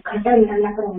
खड्डा निकालना करो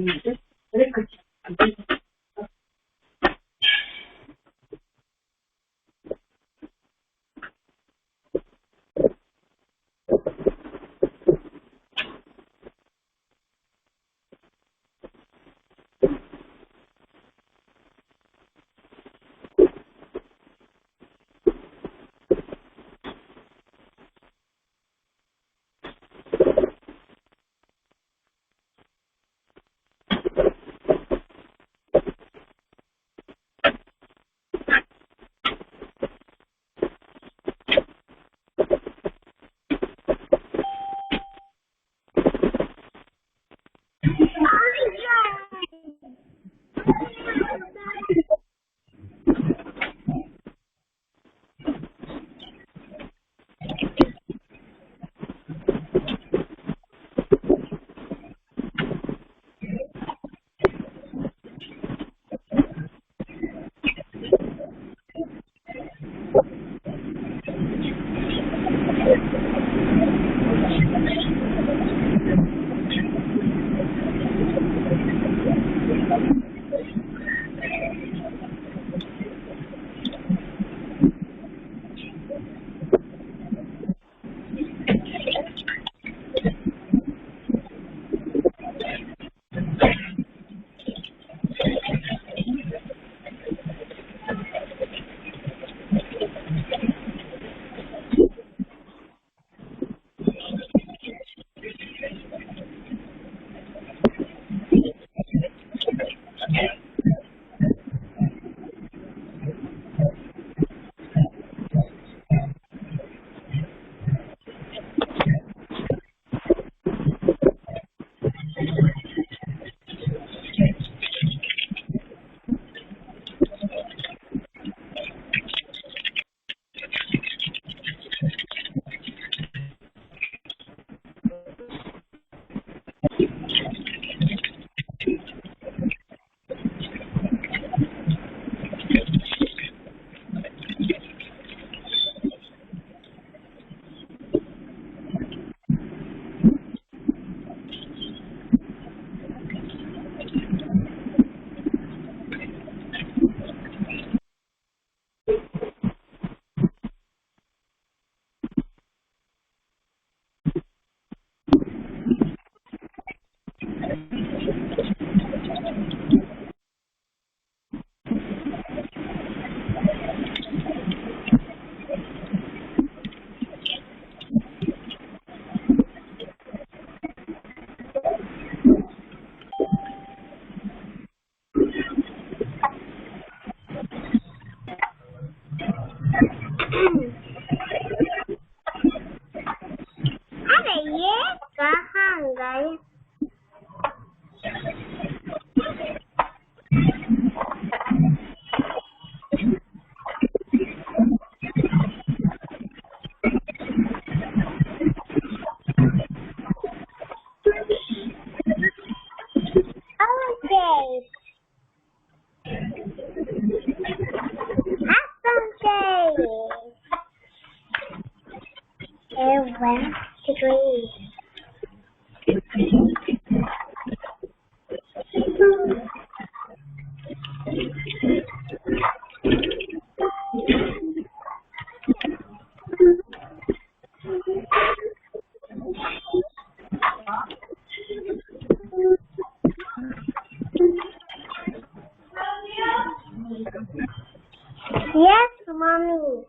Yes, mommy.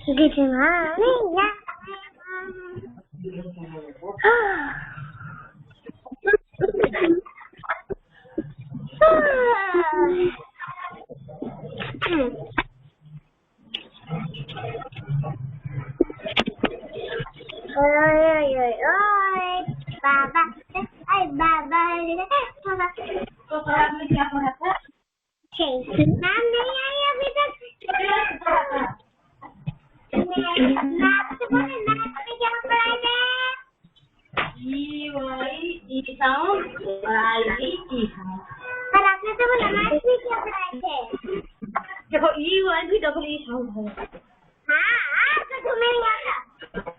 Good morning. Baba, ay baba, ma'am नहीं आई अभी तक। मैम से बोले मैथ में क्या पढ़ाए थे? पर आपने तो बोला मैथ में क्या पढ़ाए थे? देखो ई वाई भी डबल ई साउंड है। हाँ तो तुम्हें नहीं आता।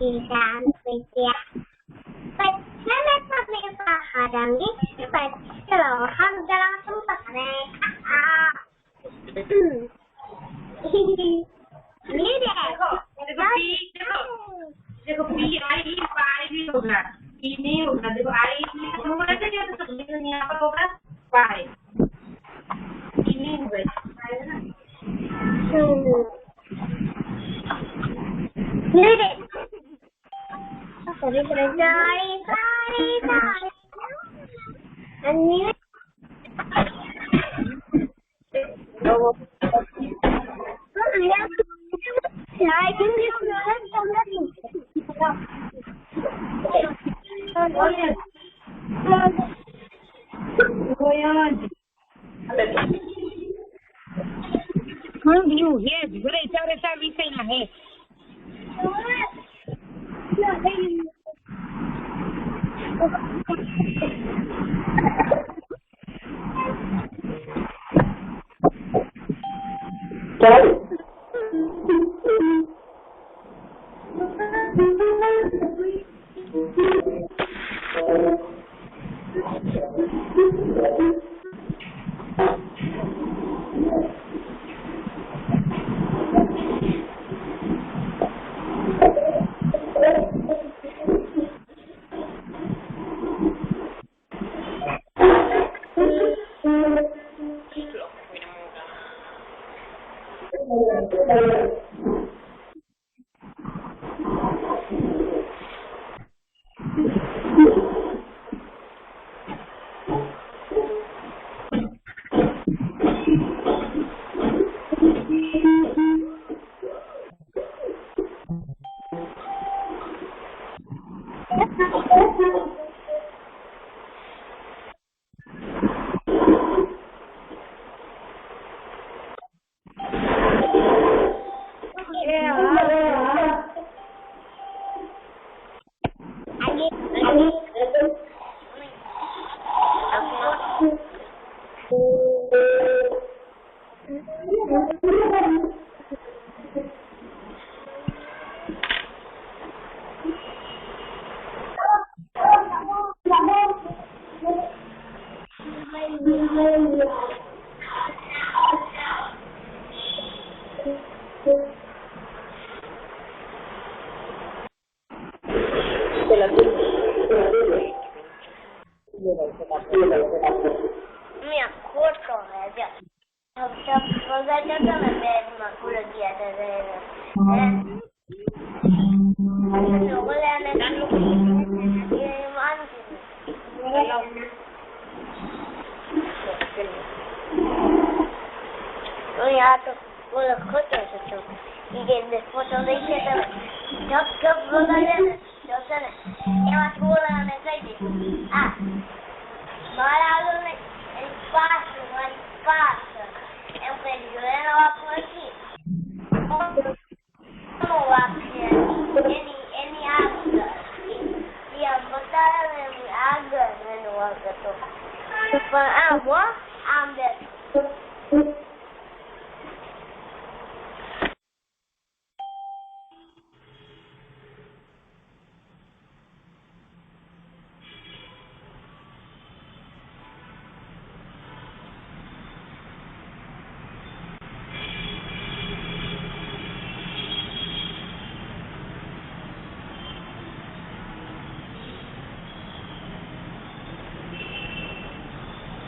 मैं अपने के पास आ जाऊंगी। चलो हम जरा तुम पकड़े देखो पी आई पाई भी होगा, पी नहीं होगा। देखो आई होगा तो यहाँ पर होगा पाई, पी नहीं होगा ना। Me acuerdo de ella.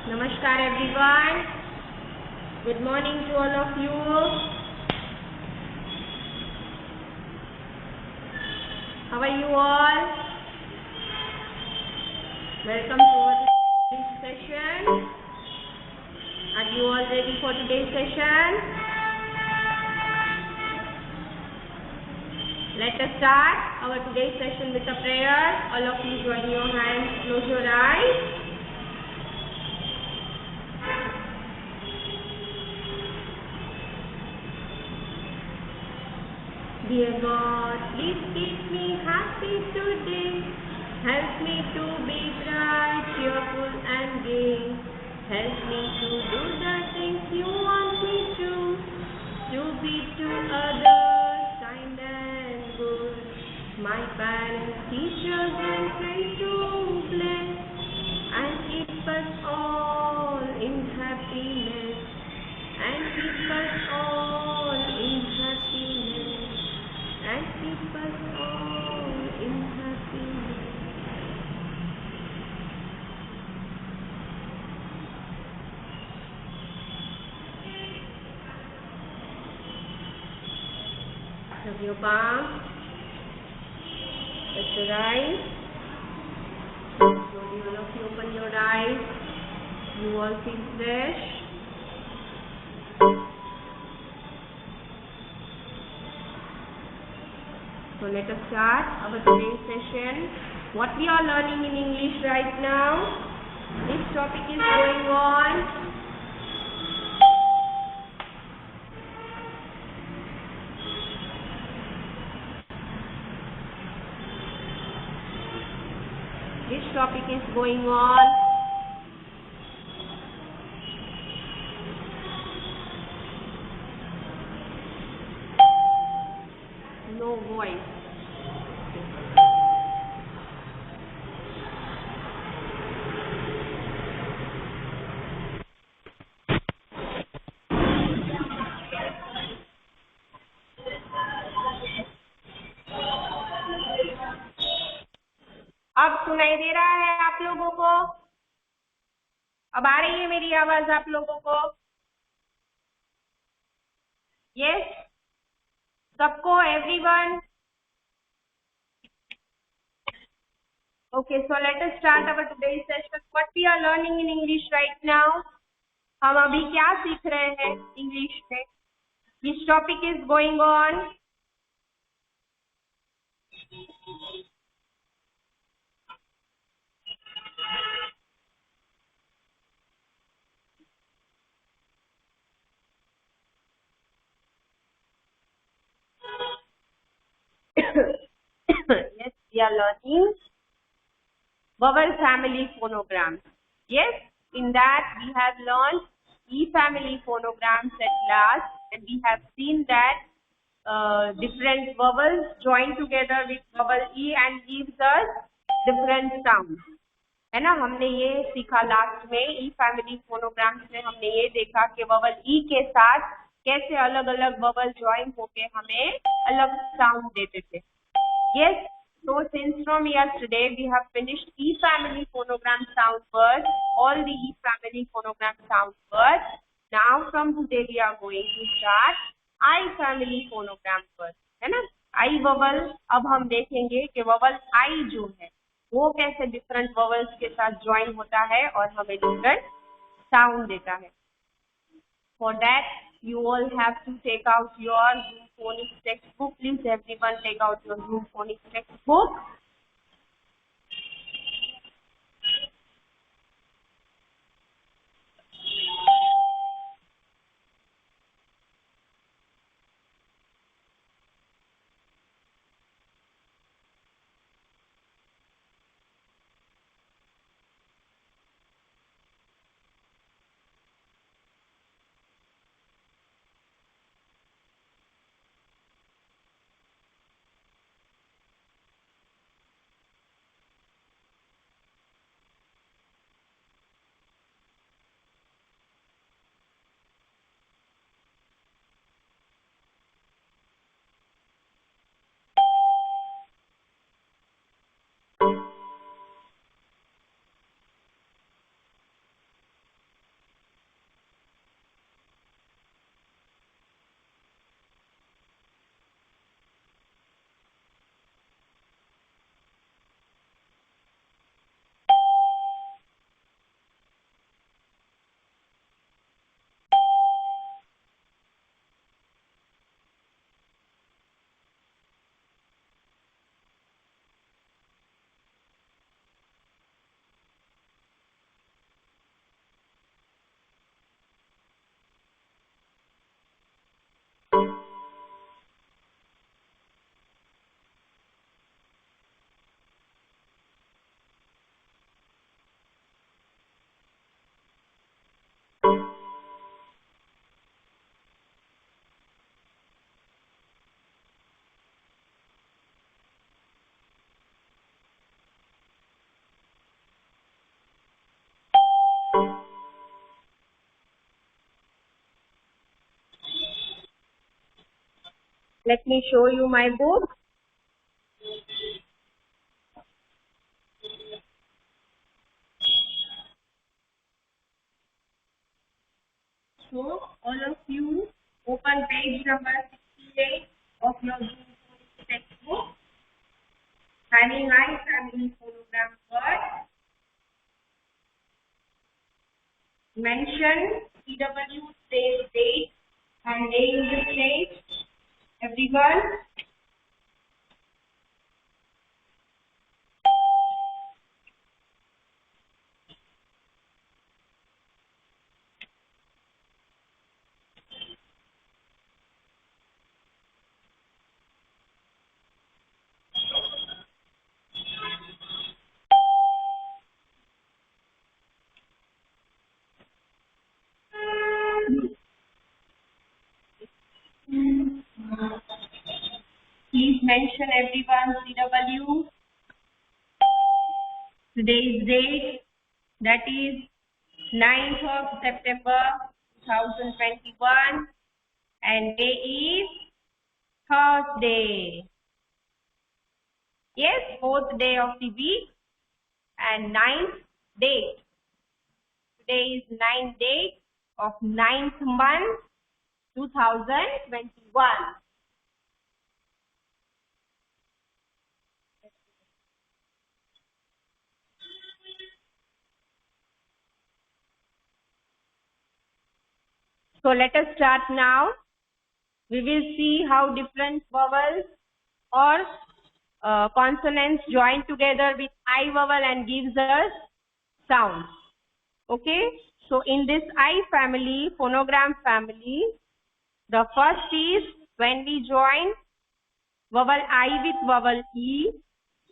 Namaskar everyone. Good morning to all of you. How are you all? Welcome to today's session. Are you all ready for today's session? Let us start our today's session with a prayer. All of you join your hands, close your eyes. Dear God, please keep me happy today. Help me to be bright, cheerful and gay. Help me to do the things you want me to be to others kind and good. my parents, teachers, and friends to bless and keep us all in happiness. And keep us all in happiness. And keep us all in happiness. Have your palm. Touch your eyes. Slowly all of you open your eyes. You all feel fresh. So let us start our today's session. What we are learning in English right now. This topic is going on. This topic is going on. No voice. अब सुनाई दे रहा है आप लोगों को? अब आ रही है मेरी आवाज आप लोगों को? यस? सबको? Everyone? Okay, so let us start our today's session. What we are learning in English right now? हम अभी क्या सीख रहे हैं इंग्लिश में? This topic is going on. Yes, we are learning vowel family phonograms. Yes, in that we have learned E family phonograms at last, and we have seen that different vowels join together with vowel E and gives us different sounds. है ना? हमने ये सीखा last में ई family phonograms में हमने ये देखा कि ववल ई के साथ कैसे अलग अलग ववल ज्वाइन होके हमें अलग साउंड देते थे. Yes, so since from yesterday we have finished E family phonogram sound words, all the E family phonogram sound words. Now from today we are going to start I family phonogram words, है ना? I vowel अब हम देखेंगे कि ववल I जो है वो कैसे डिफरेंट ववल्स के साथ ज्वाइन होता है और हमें डिफरेंट साउंड देता है. For that, you all have to take out your Zoom phonics textbook. Please, everyone, take out your Zoom phonics textbook. Let me show you my book. So all of you open page number 68 of your textbook. Having I family phonogram word. Mention CW stage date and day in the stage. Everyone. Please mention everyone CW. Today's date, that is 9th of September 2021, and day is Thursday. Yes, fourth day of the week and 9th date. Today is 9th date of 9th month 2021. So let us start now. We will see how different vowels or consonants join together with I vowel and gives us sound. Okay. So in this I family, phonogram family, the first is when we join vowel I with vowel E,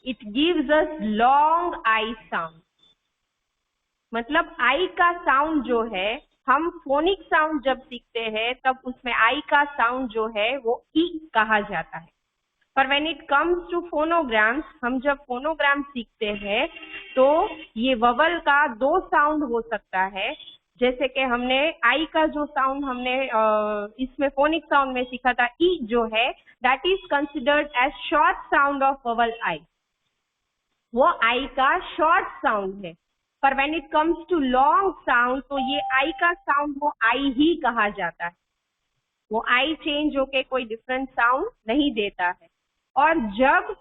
it gives us long I sound. मतलब I का sound जो है, हम phonic sound जब सीखते हैं तब उसमें I का साउंड जो है वो ई कहा जाता है. पर when it comes to phonograms, हम जब फोनोग्राम सीखते हैं तो ये ववल का दो साउंड हो सकता है. जैसे कि हमने आई का जो साउंड हमने इसमें फोनिक साउंड में सीखा था, ई जो है that is considered as short sound of vowel I. वो आई का शॉर्ट साउंड है. पर when it comes to long sound तो ये आई का साउंड वो आई ही कहा जाता है. वो आई चेंज होके कोई डिफरेंट साउंड नहीं देता है. और जब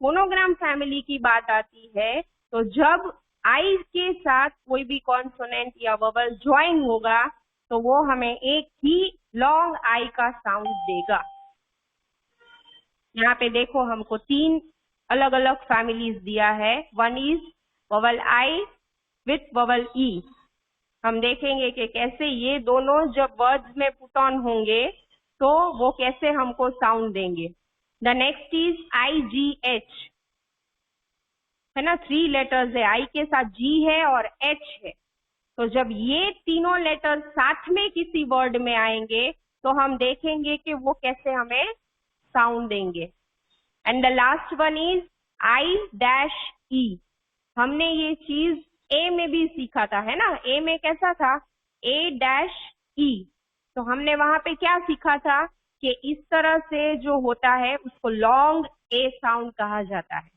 फोनोग्राम फैमिली की बात आती है तो जब आई के साथ कोई भी कॉन्सोनेंट या ववल ज्वाइन होगा तो वो हमें एक ही लॉन्ग आई का साउंड देगा. यहाँ पे देखो हमको तीन अलग अलग फैमिलीज दिया है. वन इज ववल आई विथ ववल ई. हम देखेंगे कि कैसे ये दोनों जब वर्ड्स में पुट ऑन होंगे तो वो कैसे हमको साउंड देंगे. The next is I ji H, है ना. 3 लेटर्स है, आई के साथ जी है और एच है. तो जब ये तीनों लेटर साथ में किसी वर्ड में आएंगे तो हम देखेंगे कि वो कैसे हमें साउंड देंगे. And the last one is I dash ई. हमने ये चीज ए में भी सीखा था, है ना. ए में कैसा था, ए डैश ई. तो हमने वहां पे क्या सीखा था कि इस तरह से जो होता है उसको लॉन्ग ए साउंड कहा जाता है.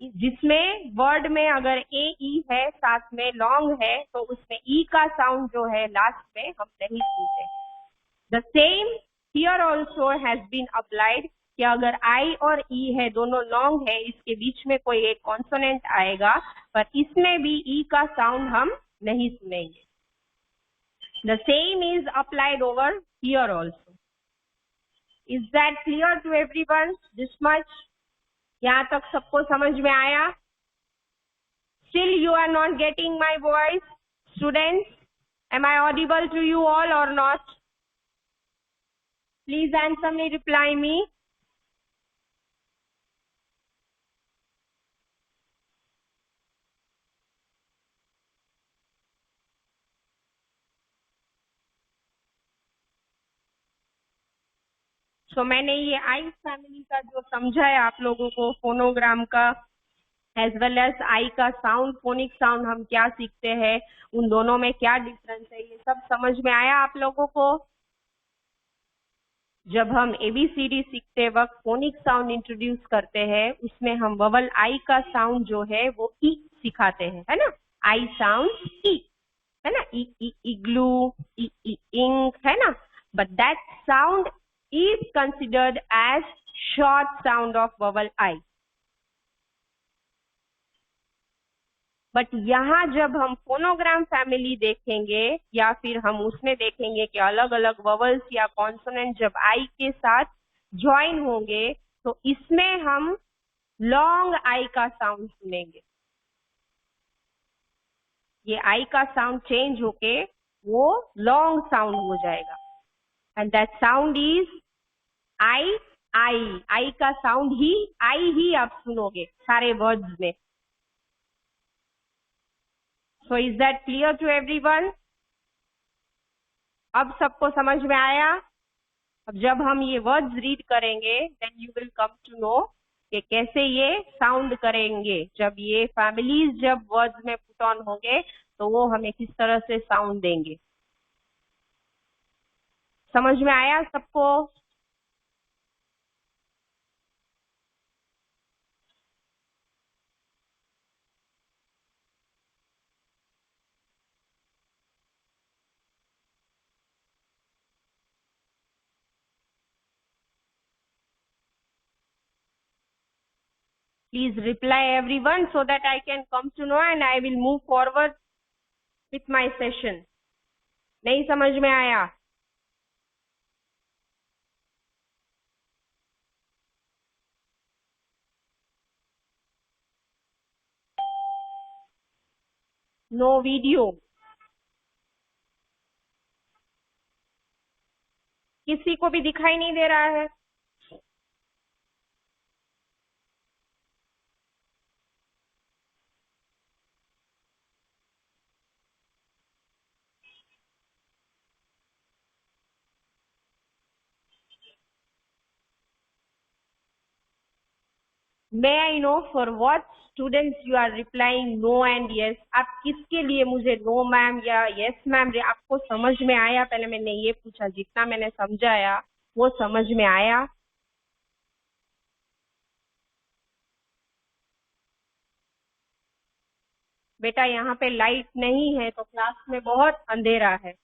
जिसमें वर्ड में अगर ए ई है साथ में लॉन्ग है तो उसमें ई का साउंड जो है लास्ट में हम नहीं सुनते. The same here also has been applied कि अगर आई और ई है दोनों लॉन्ग है, इसके बीच में कोई एक कॉन्सोनेंट आएगा पर इसमें भी ई का साउंड हम नहीं सुनेंगे. The same is applied over here also. Is that clear to everyone? This much? यहाँ तक सबको समझ में आया? Still you are not getting my voice students? Am I audible to you all or not? Please answer me, reply me. तो मैंने ये आई family का जो समझा है आप लोगों को, फोनोग्राम का एज वेल एज आई का साउंड, फोनिक साउंड हम क्या सीखते हैं, उन दोनों में क्या डिफरेंस है, ये सब समझ में आया आप लोगों को? जब हम ABCD सीखते वक्त फोनिक साउंड इंट्रोड्यूस करते हैं, उसमें हम ववल आई का साउंड जो है वो ई सिखाते हैं, है ना। आई साउंड ई, है ना, ई ई इग्लू, ई ई इंक, है ना। But that sound is considered as short sound of vowel I. But यहाँ जब हम फोनोग्राम फैमिली देखेंगे या फिर हम उसमें देखेंगे कि अलग अलग ववल्स या कॉन्सोनेंट जब आई के साथ ज्वाइन होंगे, तो इसमें हम लॉन्ग आई का साउंड सुनेंगे। ये आई का साउंड चेंज होके वो लॉन्ग साउंड हो जाएगा, and that sound is I. I का साउंड ही आई ही आप सुनोगे सारे वर्ड्स में। So is that clear to everyone? अब सबको समझ में आया? अब जब हम ये वर्ड्स रीड करेंगे, then you will come to know कि कैसे ये साउंड करेंगे। जब ये फैमिलीज जब वर्ड्स में पुट ऑन होंगे तो वो हमें किस तरह से साउंड देंगे। समझ में आया सबको? Please reply everyone so that I can come to know and I will move forward with my session. नहीं समझ में आया? No video. किसी को भी दिखाई नहीं दे रहा है? May I know for what students you are replying no and yes? आप किसके लिए मुझे no मैम या yes मैम, आपको समझ में आया? पहले मैंने ये पूछा, जितना मैंने समझाया वो समझ में आया? बेटा यहाँ पे लाइट नहीं है तो क्लास में बहुत अंधेरा है।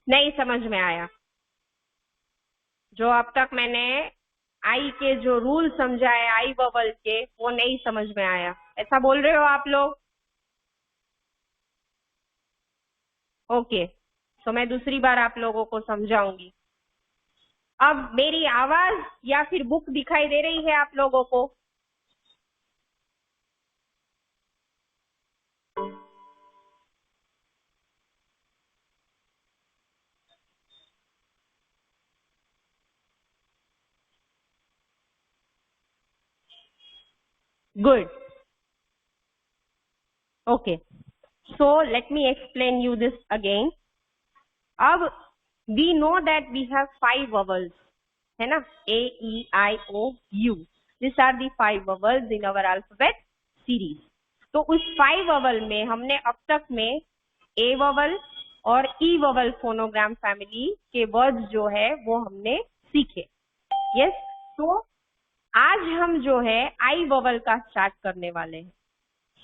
नहीं समझ में आया? जो अब तक मैंने आई के जो रूल समझाए आई ववल के, वो नहीं समझ में आया, ऐसा बोल रहे हो आप लोग? ओके, तो मैं दूसरी बार आप लोगों को समझाऊंगी। अब मेरी आवाज या फिर बुक दिखाई दे रही है आप लोगों को? Good. Okay. So let me explain you this again. अब we know that we have 5 vowels, है ना? A, E, I, O, U. These are the 5 vowels in our alphabet series. तो उस 5 vowel में हमने अब तक में A vowel और E vowel फोनोग्राम फैमिली के वर्ड्स जो है वो हमने सीखे। यस, तो आज हम जो है आई ववल का स्टार्ट करने वाले हैं।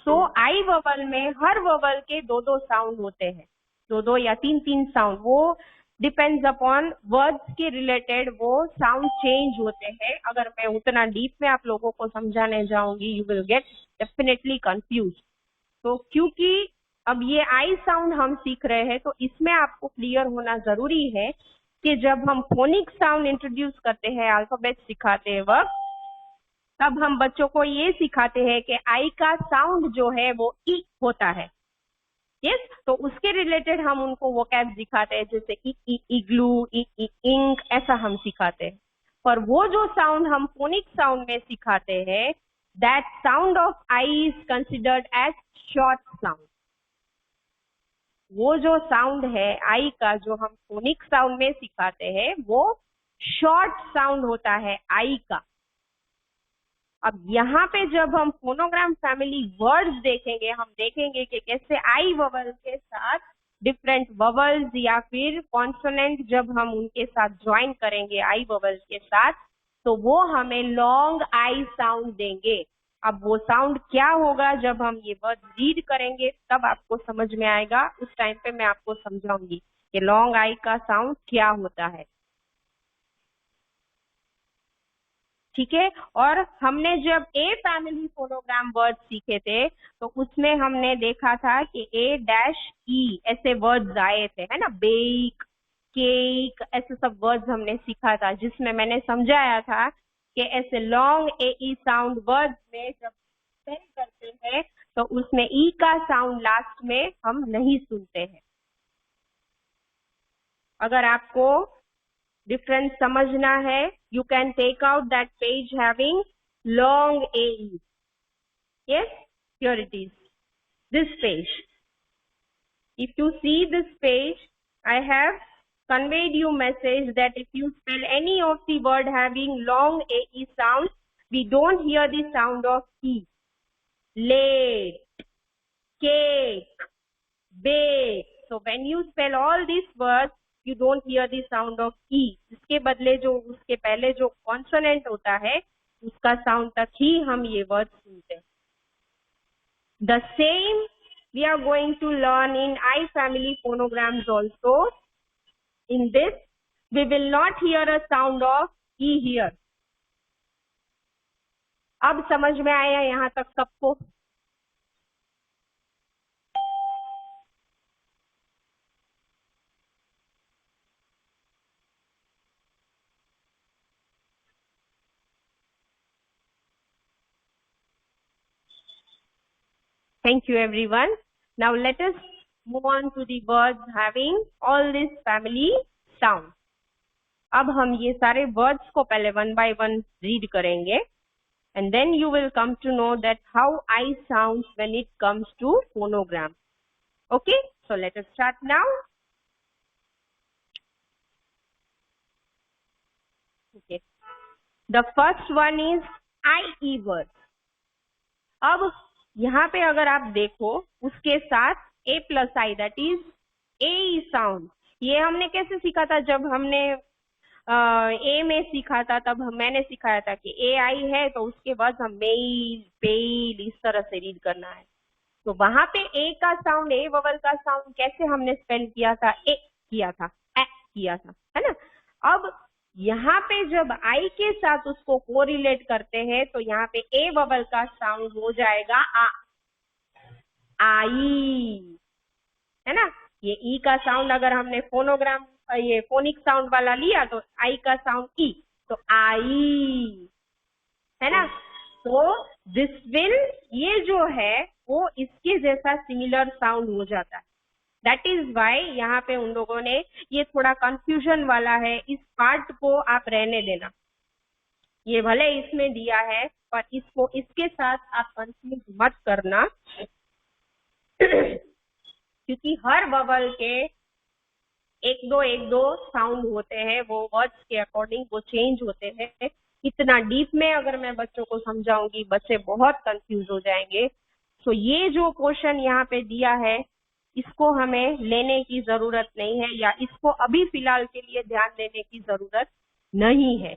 सो आई ववल में हर ववल के 2-2 साउंड होते हैं, 2-2 या 3-3 साउंड, वो डिपेंड्स अपॉन वर्ड्स के रिलेटेड वो साउंड चेंज होते हैं। अगर मैं उतना डीप में आप लोगों को समझाने जाऊंगी, you will get definitely confuse. तो क्योंकि अब ये आई साउंड हम सीख रहे हैं, तो इसमें आपको क्लियर होना जरूरी है कि जब हम फोनिक साउंड इंट्रोड्यूस करते हैं, अल्फाबेट सिखाते वक्त, तब हम बच्चों को ये सिखाते हैं कि आई का साउंड जो है वो ई होता है। यस, तो उसके रिलेटेड हम उनको वोकैब सिखाते हैं, जैसे ई ई इग्लू, ई ई इंक, ऐसा हम सिखाते हैं। पर वो जो साउंड हम फोनिक साउंड में सिखाते हैं, that sound of I is considered as short sound. वो जो साउंड है आई का जो हम फोनिक साउंड में सिखाते हैं, वो शॉर्ट साउंड होता है आई का। अब यहाँ पे जब हम फोनोग्राम फैमिली वर्ड्स देखेंगे, हम देखेंगे कि कैसे आई ववल के साथ डिफरेंट ववल्स या फिर कॉन्सोनेंट जब हम उनके साथ ज्वाइन करेंगे आई ववल के साथ, तो वो हमें लॉन्ग आई साउंड देंगे। अब वो साउंड क्या होगा जब हम ये वर्ड रीड करेंगे तब आपको समझ में आएगा। उस टाइम पे मैं आपको समझाऊंगी कि लॉन्ग आई का साउंड क्या होता है। ठीक है। और हमने जब ए फैमिली फोनोग्राम वर्ड सीखे थे तो उसमें हमने देखा था कि ए डैश ई ऐसे वर्ड्स आए थे, है ना, बेक, केक, ऐसे सब वर्ड्स हमने सीखा था, जिसमें मैंने समझाया था कि ऐसे लॉन्ग ए ई साउंड वर्ड्स में जब स्पेल करते हैं तो उसमें ई का साउंड लास्ट में हम नहीं सुनते हैं। अगर आपको डिफरेंस समझना है, you can take out that page having long AE. Yes, here it is. This page. If you see this page, I have conveyed you message that if you spell any of the word having long AE sound, we don't hear the sound of E. Late, cake, bake. So when you spell all these words, you don't hear the sound of E. इसके बदले जो उसके पहले जो consonant होता है उसका sound तक ही हम ये वर्ड सुनते हैं। The same we are going to learn in I family phonograms also. In this, we will not hear a sound of E here. अब समझ में आया यहाँ तक सबको? Thank you everyone. Now let us move on to the words having all this family sound. अब हम ये सारे वर्ड्स को पहले वन बाय वन रीड करेंगे and then you will come to know that how I sounds when it comes to phonogram. Okay, so let us start now. Okay, the first one is IE word. अब यहाँ पे अगर आप देखो उसके साथ A plus I that is AE sound. ये हमने कैसे सीखा था? जब हमने ए में सीखा था तब मैंने सिखाया था कि ए आई है तो उसके बाद हम मेल पेल इस तरह से रीड करना है। तो वहां पे ए का साउंड, ए ववल का साउंड कैसे हमने स्पेल किया था? ए किया था, ए किया था, है ना। अब यहाँ पे जब आई के साथ उसको कोरिलेट करते हैं तो यहाँ पे ए ववल का साउंड हो जाएगा आ, आई, है ना। ये ई का साउंड अगर हमने फोनोग्राम ये फोनिक साउंड वाला लिया तो आई का साउंड ई, तो आई, है ना। तो दिस विल, ये जो है वो इसके जैसा सिमिलर साउंड हो जाता है। दैट इज वाई यहाँ पे उन लोगों ने ये थोड़ा कंफ्यूजन वाला है, इस पार्ट को आप रहने देना। ये भले इसमें दिया है पर इसको इसके साथ आप कंफ्यूज मत करना क्योंकि हर ववल के एक दो साउंड होते हैं, वो वर्ड्स के अकॉर्डिंग वो चेंज होते हैं। इतना डीप में अगर मैं बच्चों को समझाऊंगी बच्चे बहुत कंफ्यूज हो जाएंगे। तो ये जो क्वेश्चन यहाँ पे दिया है इसको हमें लेने की जरूरत नहीं है, या इसको अभी फिलहाल के लिए ध्यान देने की जरूरत नहीं है।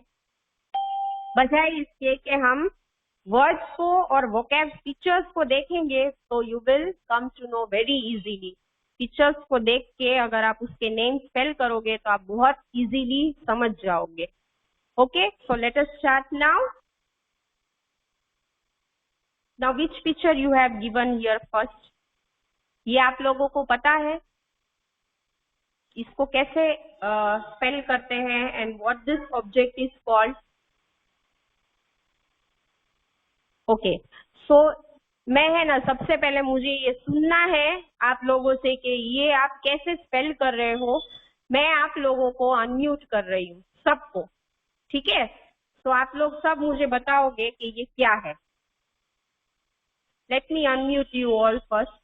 बजाय इसके कि हम वर्ड्स को और वोकैब फीचर्स को देखेंगे तो you will come to know very easily. Features को देख के अगर आप उसके नेम स्पेल करोगे तो आप बहुत इजीली समझ जाओगे। Okay, so let us start now. Now which picture you have given here first? ये आप लोगों को पता है इसको कैसे स्पेल करते हैं and what this object is called? Okay, so मैं है ना सबसे पहले मुझे ये सुनना है आप लोगों से कि ये आप कैसे स्पेल कर रहे हो। मैं आप लोगों को अनम्यूट कर रही हूँ सबको, ठीक है। तो आप लोग सब मुझे बताओगे कि ये क्या है। Let me unmute you all first.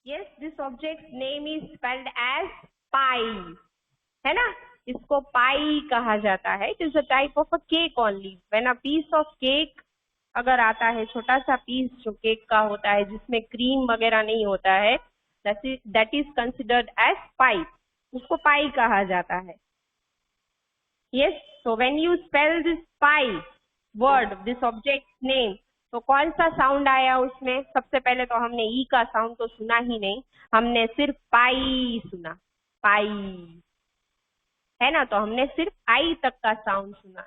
Yes, this object's name is spelled as pie. है ना, इसको पाई कहा जाता है. It is a type of a cake only. When a piece of cake अगर आता है, छोटा सा पीस जो केक का होता है जिसमें क्रीम वगैरह नहीं होता है, दैट इज कंसिडर्ड एज पाई. उसको पाई कहा जाता है. Yes, so when you spell this pi word, this object name, तो कौन सा साउंड आया उसमें? सबसे पहले तो हमने ई का साउंड तो सुना ही नहीं, हमने सिर्फ पाई सुना. पाई है ना, तो हमने सिर्फ आई तक का साउंड सुना.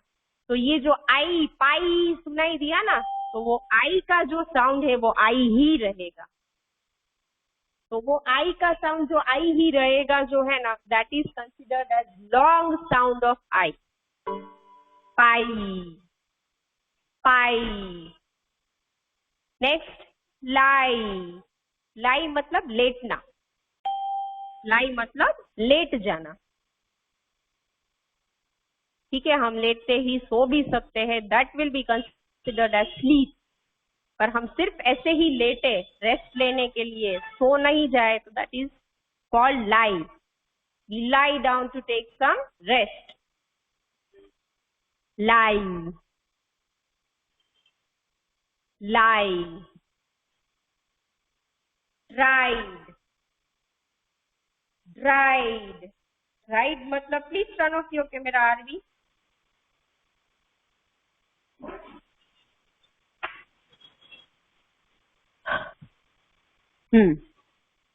तो ये जो आई पाई सुनाई दिया ना, तो वो आई का जो साउंड है वो आई ही रहेगा. तो वो आई का साउंड जो आई ही रहेगा जो है ना, that is considered as long sound of I. Pie pie. Next lie. Lie मतलब लेटना. लाई मतलब लेट जाना. ठीक है, हम लेटते ही सो भी सकते हैं, that will be considered as sleep. पर हम सिर्फ ऐसे ही लेटे रेस्ट लेने के लिए, सो नहीं जाए, तो that is called lie. We lie down to take some rest. Lie lie. Dried. Dried. Dried मतलब, please turn off your camera Aarvi.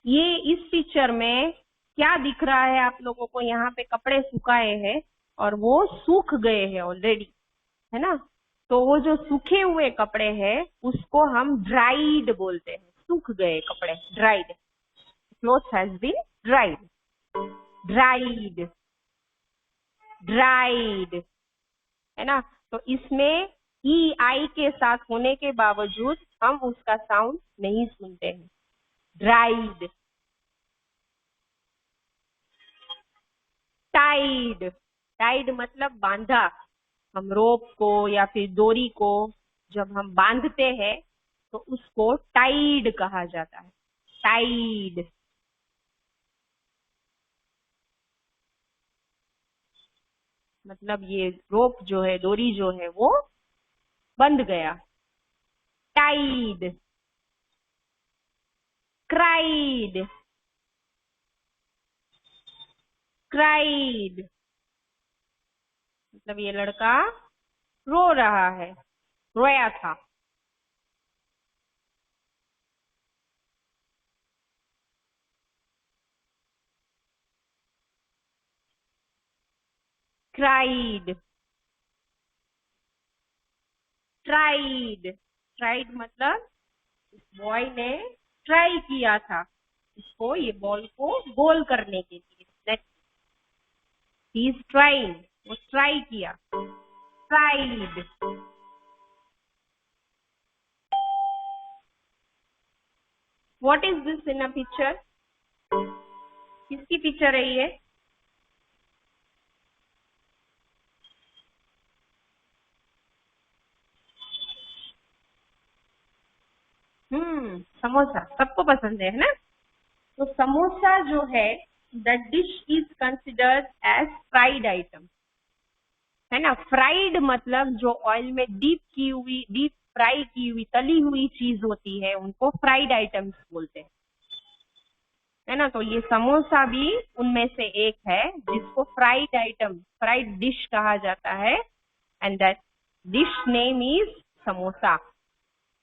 ये इस पिक्चर में क्या दिख रहा है आप लोगों को? यहाँ पे कपड़े सुखाए हैं और वो सूख गए हैं ऑलरेडी, है ना. तो वो जो सूखे हुए कपड़े हैं उसको हम ड्राइड बोलते हैं. सूख गए कपड़े, dried. Cloth has been dried. Dried. Dried है ना. तो इसमें ई आई के साथ होने के बावजूद हम उसका साउंड नहीं सुनते हैं. ड्राइड. टाइड. टाइड मतलब बांधा. हम रोप को या फिर डोरी को जब हम बांधते हैं तो उसको टाइड कहा जाता है. टाइड. मतलब ये रोप जो है, डोरी जो है, वो बंध गया. टाइड. क्राइड. क्राइड मतलब ये लड़का रो रहा है, रोया था. क्राइड. ट्राइड. ट्राइड मतलब इस बॉय ने ट्राई किया था इसको, ये बॉल को गोल करने के लिए. He is trying. वो ट्राई किया. Tried. What is this in a picture? किसकी पिक्चर है ये? समोसा सबको पसंद है ना. तो समोसा जो है, the dish is considered as fried item, है ना. फ्राइड मतलब जो ऑयल में डीप फ्राई की हुई, तली हुई चीज होती है, उनको फ्राइड आइटम्स बोलते हैं, है ना. तो ये समोसा भी उनमें से एक है जिसको फ्राइड आइटम, फ्राइड डिश कहा जाता है. And that dish name is samosa,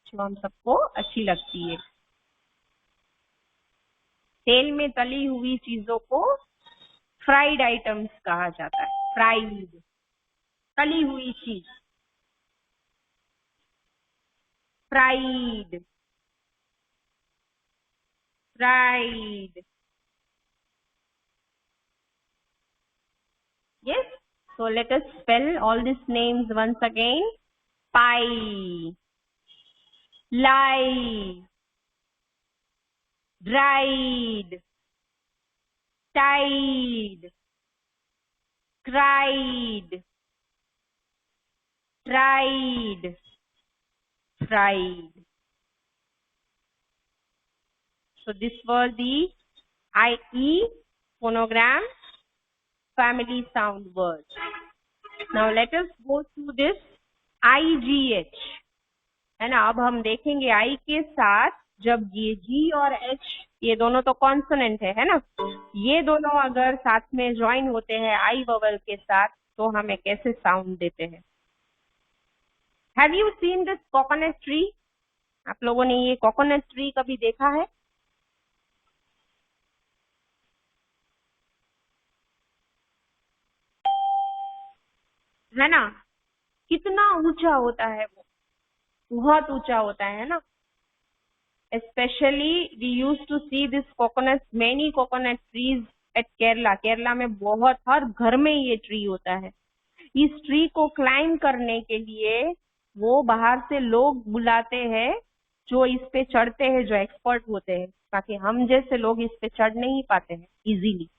जो हम सबको अच्छी लगती है. तेल में तली हुई चीजों को फ्राइड आइटम्स कहा जाता है. फ्राइड, तली हुई चीज. Fried. pride. Yes. So let us spell all these names once again. Pie, lie, dried, tied, cried, tried, fried. So this was the IE phonogram family sound words. Now let us go through this IGH. है ना, अब हम देखेंगे I के साथ जब ये G और H ये दोनों तो कॉन्सोनेंट है ना, ये दोनों अगर साथ में ज्वाइन होते हैं I वोवेल के साथ तो हमें कैसे साउंड देते हैं. Have you seen this coconut tree? आप लोगों ने ये कोकोनट ट्री कभी देखा है ना? कितना ऊंचा होता है वो, बहुत ऊंचा होता है ना. Specially we use to see this coconut, many coconut trees at Kerala. Kerala में बहुत, हर घर में ये ट्री होता है. इस ट्री को क्लाइम करने के लिए वो बाहर से लोग बुलाते हैं जो इस पे चढ़ते हैं, जो एक्सपर्ट होते हैं, ताकि हम जैसे लोग इस पे चढ़ नहीं पाते हैं easily.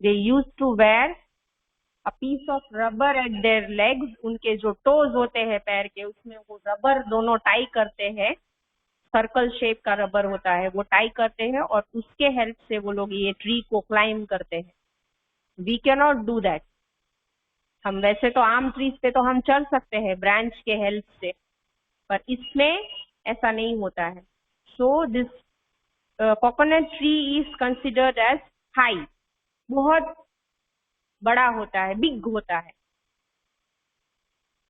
They use to wear a piece of rubber at their legs. उनके जो टोज होते हैं पैर के, उसमें वो रबर दोनों टाई करते हैं. सर्कल शेप का रबर होता है, वो टाई करते हैं और उसके हेल्प से वो लोग ये ट्री को क्लाइम करते हैं. We can not do that. हम वैसे तो आम ट्रीज पे तो हम चढ़ सकते हैं ब्रांच के हेल्प से, पर इसमें ऐसा नहीं होता है. So this coconut tree is considered as high. बहुत बड़ा होता है, बिग होता है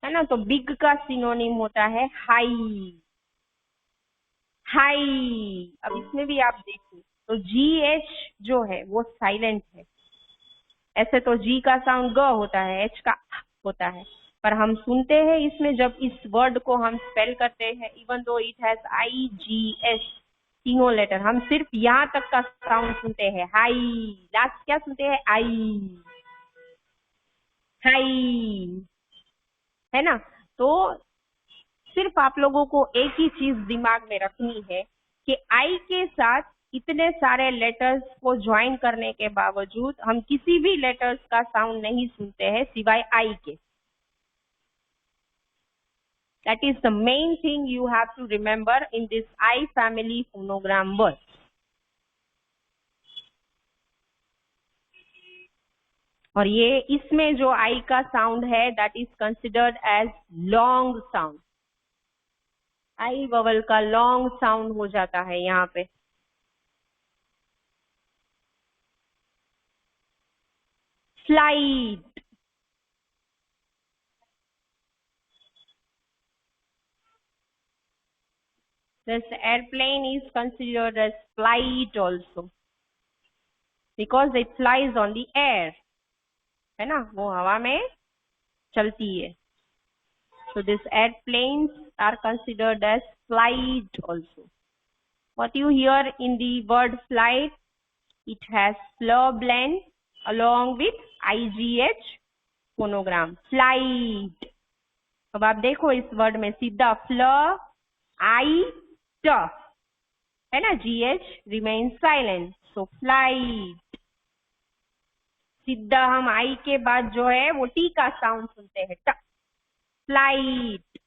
ना. तो बिग का सिनोनिम होता है हाई. हाई. अब इसमें भी आप देखिए तो GH जो है वो साइलेंट है. ऐसे तो G का साउंड ग होता है, H का होता है, पर हम सुनते हैं इसमें जब इस वर्ड को हम स्पेल करते हैं, even though it has IGS तीनों लेटर, हम सिर्फ यहाँ तक का साउंड सुनते हैं. हाई. लास्ट क्या सुनते हैं? आई. हाई. है ना. तो सिर्फ आप लोगों को एक ही चीज दिमाग में रखनी है कि आई के साथ इतने सारे लेटर्स को ज्वाइन करने के बावजूद हम किसी भी लेटर्स का साउंड नहीं सुनते हैं सिवाय आई के. That is the main thing you have to remember in this I family phonogram word. और ये इसमें जो आई का साउंड है that is considered as long sound. I vowel का लॉन्ग साउंड हो जाता है यहाँ पे. Flight. This airplane is considered as flight also because it flies on the air. है ना, वो हवा में चलती है. So these airplanes are considered as flight also. What you hear in the word flight, it has fl blend along with IGH phonogram. Flight. अब आप देखो इस वर्ड में सीधा फ्ल आई ट है ना, GH remain silent. So flight. सीधा हम आई के बाद जो है वो टी का साउंड सुनते हैं, ट. फ्लाइट.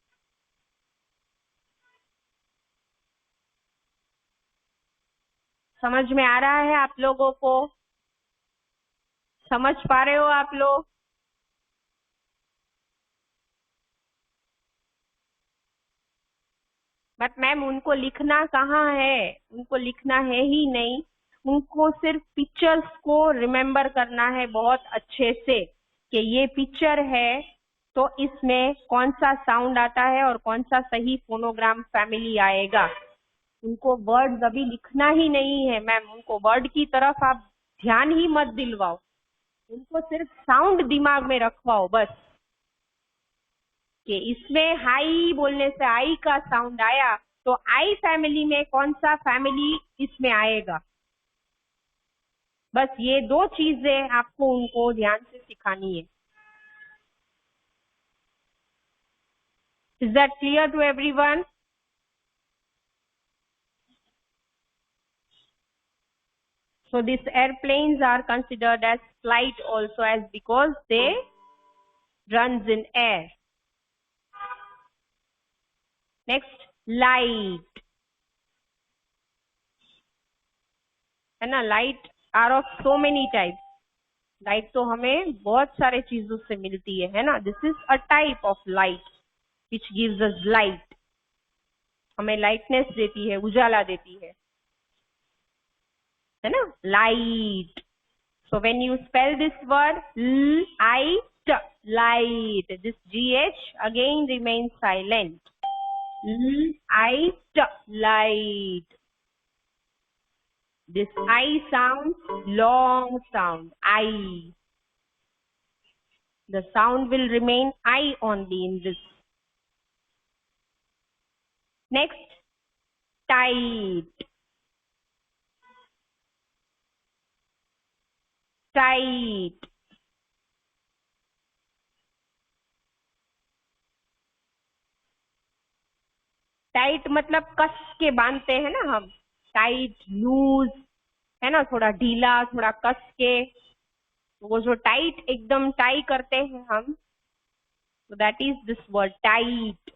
समझ में आ रहा है आप लोगों को? समझ पा रहे हो आप लोग? बट मैम उनको लिखना कहाँ है? उनको लिखना है ही नहीं. उनको सिर्फ पिक्चर्स को रिमेम्बर करना है बहुत अच्छे से कि ये पिक्चर है तो इसमें कौन सा साउंड आता है और कौन सा सही फोनोग्राम फैमिली आएगा. उनको वर्ड अभी लिखना ही नहीं है मैम. उनको वर्ड की तरफ आप ध्यान ही मत दिलवाओ. उनको सिर्फ साउंड दिमाग में रखवाओ बस कि इसमें हाई बोलने से आई का साउंड आया तो आई फैमिली में कौन सा फैमिली इसमें आएगा? बस ये दो चीजें आपको उनको ध्यान से सिखानी है. Is that clear to everyone? So these airplanes are considered as flight also as because they runs in air. Next, light. है ना, light are of so many types. Light तो हमें बहुत सारे चीजों से मिलती है ना. This is a type of light which gives us light. हमें लाइटनेस देती है, उजाला देती है ना. Light. So when you spell this word light, light, this GH again remain silent. Light, light. This I sound, long sound, I. The sound will remain I only in this. Next, tight. Tight. Tight मतलब कस के बांधते हैं ना हम. Tight, loose, है ना, थोड़ा ढीला, थोड़ा कस के. वो जो टाइट एकदम टाई करते हैं हम, तो that is this word tight.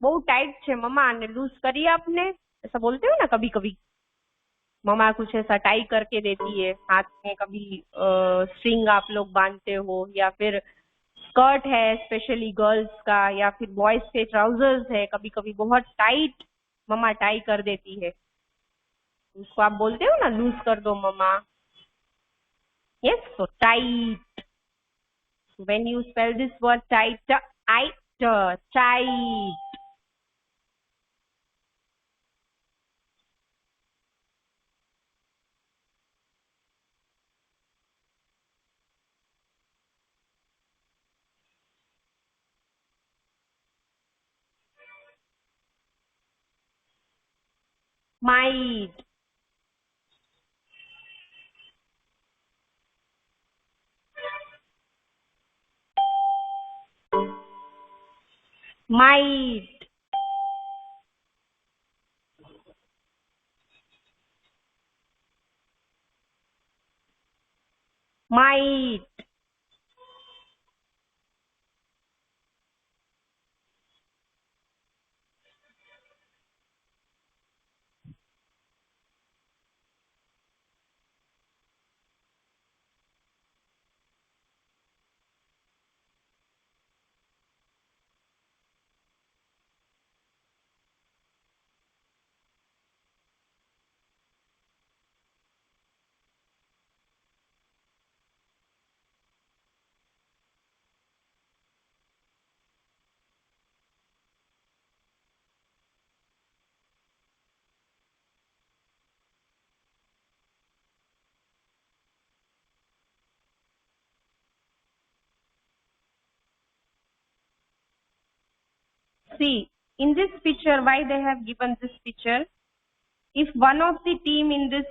बहुत टाइट छे मम्मा ने लूज करी आपने, ऐसा बोलते हो ना कभी कभी. मम्मा कुछ ऐसा टाई करके देती है हाथ में. कभी स्ट्रिंग आप लोग बांधते हो, या फिर स्कर्ट है स्पेशली गर्ल्स का, या फिर बॉयज के ट्राउजर्स है, कभी कभी बहुत टाइट मम्मा टाई कर देती है. उसको आप बोलते हो ना लूज कर दो मम्मा. Yes, so tight. When you spell this word tight, I tight. might. might. might. See, in this picture, why they have given this picture? If one of the team in this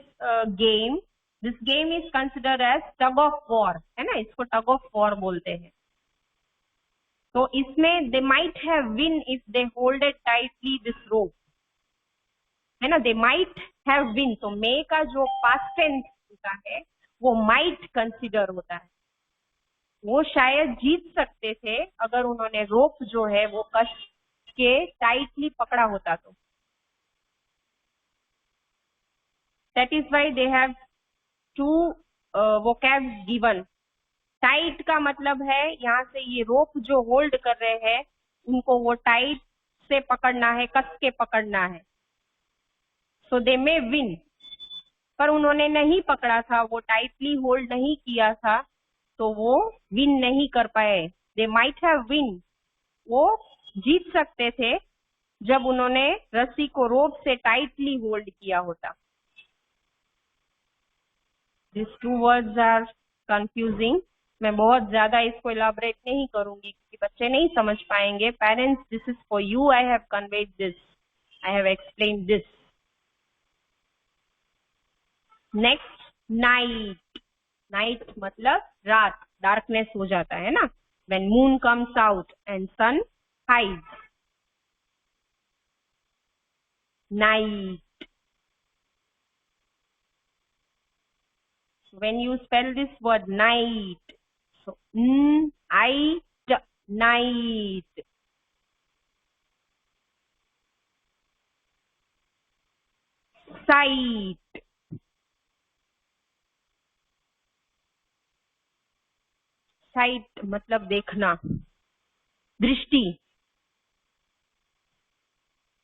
game, this game is considered as tug of war, है ना, इसको tug of war बोलते हैं. तो इसमें they might have win if they hold it tightly this rope, है ना. They might have win. तो may का जो past tense होता है वो might consider होता है. वो शायद जीत सकते थे अगर उन्होंने रोप जो है वो कस के टाइटली पकड़ा होता तो. That is why they have two vocabs given. Tight का मतलब है यहाँ से ये रोप जो होल्ड कर रहे हैं उनको वो टाइट से पकड़ना है, कस के पकड़ना है. सो दे मे विन. पर उन्होंने नहीं पकड़ा था, वो टाइटली होल्ड नहीं किया था, तो वो विन नहीं कर पाए. They might have win. वो जीत सकते थे जब उन्होंने रस्सी को रोप से टाइटली होल्ड किया होता. This two words are confusing. मैं बहुत ज्यादा इसको इलाबरेट नहीं करूंगी क्योंकि बच्चे नहीं समझ पाएंगे. Parents, this is for you. I have conveyed this. I have explained this. Next, night. Night मतलब रात, darkness हो जाता है ना, when moon comes out and sun hides. Night. When you spell this word night, so night. Sight. Sight मतलब देखना, दृष्टि,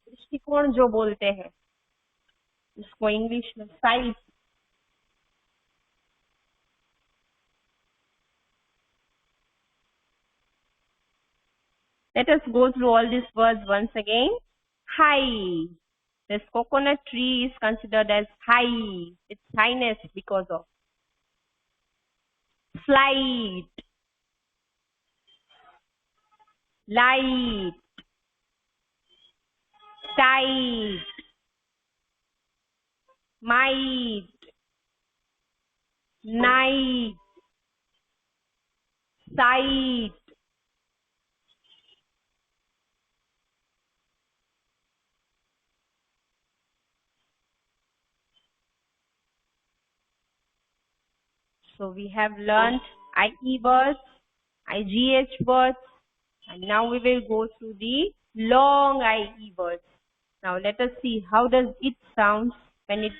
दृष्टिकोण जो बोलते हैं उसको इंग्लिश में site. Let us go through all these words once again. High. This coconut tree is considered as high. Its highness because of. Flight. Light. Tight. Might. Night. Sight. So we have learnt IE words, IGH words, and now we will go through the long IE words. Now let us see how does it sound when it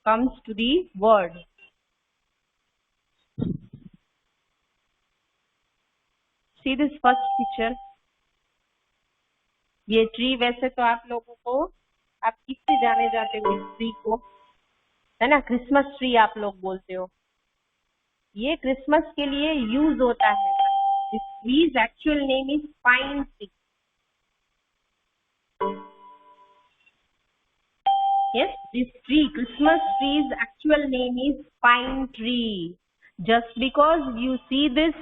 comes to the word. See this first picture. ये tree वैसे तो आप लोगों को, आप किससे जाने जाते हो इस ट्री को, है ना, क्रिसमस ट्री आप लोग बोलते हो. ये क्रिसमस के लिए यूज होता है. This trees actual name is pine tree. Yes, this tree, Christmas tree's actual name is pine tree. Just because you see this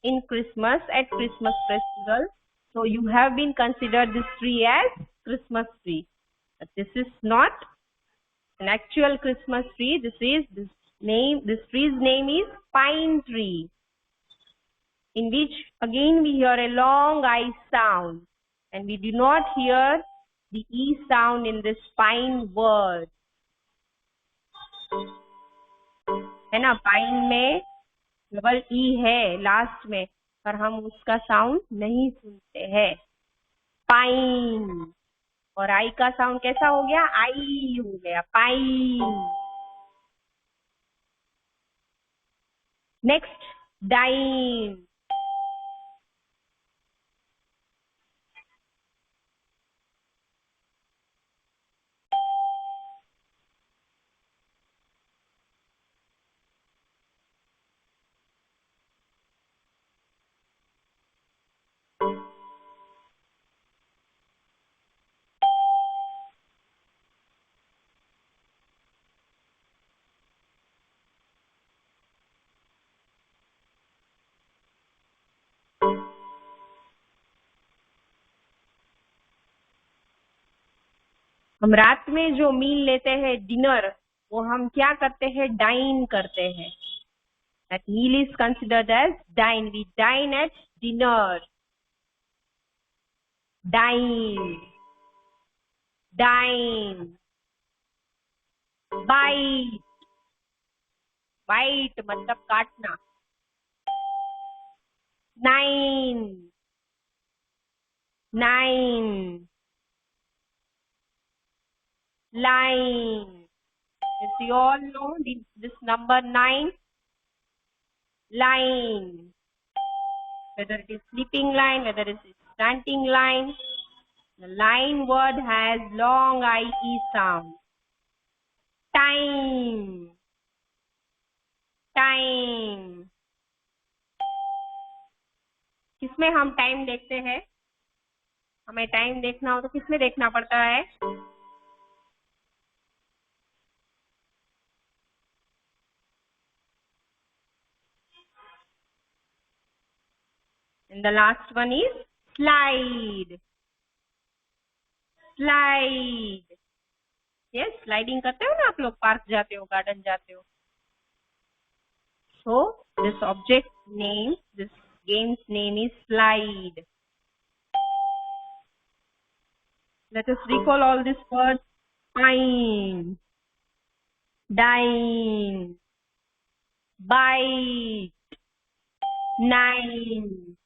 in Christmas at Christmas festival, so you have been considered this tree as Christmas tree. But this is not an actual Christmas tree. This tree's name is pine tree, in which again we hear a long I sound, and we do not hear the E sound in this pine word. है ना, pine में केवल ई है last में, पर हम उसका sound नहीं सुनते हैं. पाइन. और आई का साउंड कैसा हो गया, आई हो गया, पाइन. Next, dine. हम रात में जो मील लेते हैं डिनर, वो हम क्या करते हैं, डाइन करते हैं. That meal is considered as dine. We dine at dinner. Dine. Dine. Bite. Bite मतलब काटना. Nine. Nine. Line. As you all know, this number 9. Line. Whether it is sleeping line, whether it is standing line, the line word has long IE sound. Time. Time. किसमें हम time देखते हैं, हमें time देखना हो तो किसमें देखना पड़ता है, and the last one is slide. slide. Yes, sliding करते हो ना आप लोग, पार्क जाते हो, गार्डन जाते हो. So this object name, this game's name is slide. Let us recall all these words. Pine, dine, bite, nine,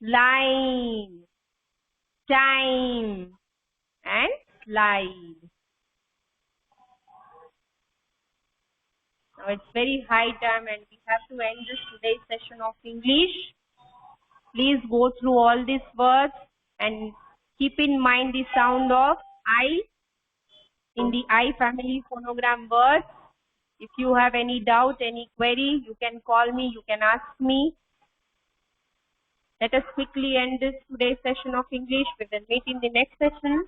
line, time, and slide. Now it's very high time and we have to end this today's session of English. Please go through all these words and keep in mind the sound of I in the I family phonogram words. If you have any doubt, any query, you can call me, you can ask me. Let us quickly end this today's session of English. We will meet in the next session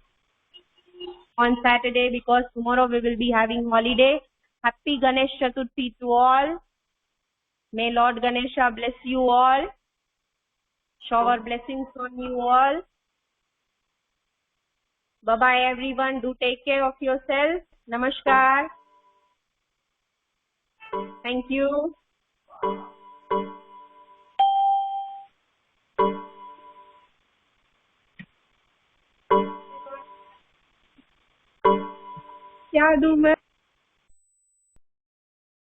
on Saturday because tomorrow we will be having holiday. Happy Ganesh Chaturthi to all. May Lord Ganesha bless you all. Shower blessings on you all. Bye-bye everyone. Do take care of yourself. Namaskar. Thank you. क्या दूं मैं?